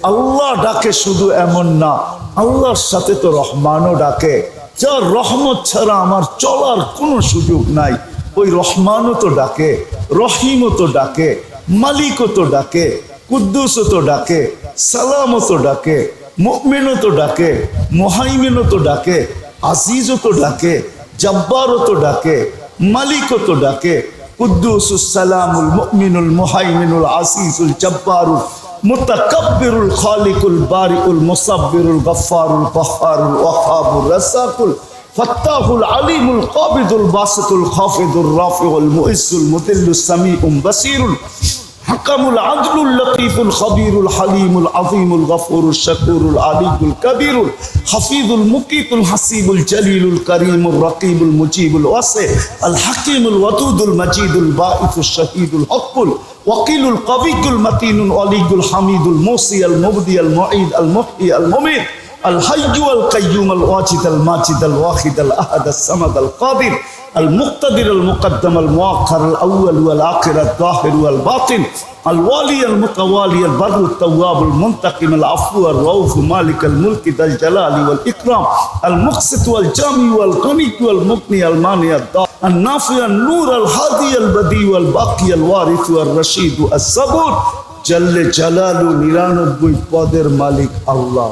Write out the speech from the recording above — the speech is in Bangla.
আল্লাহ ডাকে শুধু এমন না, আল্লাহর সাথে তো রহমানও ডাকে। যার রহমত ছাড়া আমার চলার কোনো সুযোগ নাই, ওই রহমানও তো ডাকে, রহিমও তো ডাকে, মালিকও তো ডাকে, কুদ্দুসও তো ডাকে, সালামও তো ডাকে, মুমিনও তো ডাকে, মুহাইমিনও তো ডাকে, আজিজও তো ডাকে, জব্বারও তো ডাকে, মালিকও তো ডাকে। কুদ্দুসুস সালামুল মুমিনুল মুহাইমিনুল আসিসুল জব্বারুল মুতাকাব্বিরুল খালিকুল বারিউল মুসাব্বিরুল গফফারুল কহ্হারুল ওয়াহাবুর রাসাকুল ফাত্তাহুল আলিমুল কাবিদুল বাসিতুল খাফিদুর রাফিউল মুইসুল মুদিল্লুস সামিউম বাসিরুল হাকামুল আদলুল লতীফুল খবীরুল হালিমুল আযীমুল গফুরুল শাকুরুল আলিয়ুল কবীরুল হাফিজুল মুকিতুল হাসিবুল জলিলুল করিমুল রকিবুল মুজিবুল ওয়াসি আল হাকিমুল ওয়াদুদুল মজিদুল বাঈসুল শহীদুল হকুল ওয়াকিলুল কবিয়ুল মতিনুল আলিয়ুল হামিদুল মুসি আল মুবদি আল মুঈদ আল মুহয়ি আল মুমীত الحي القيوم الواجد الماجد الواحد الأحد الصمد القادر المقتدر المقدم المؤخر الأول والآخر الظاهر والباطن الوالي المتوالي البر التواب المنتقم العفو الرؤوف مالك الملك ذا الجلال والإكرام المقسط والجامع والغني والمغني المانع الضار النافع النور الهادي البديع والباقي الوارث والرشيد الصبور جل جلاله 99 পদের মালিক আল্লাহ।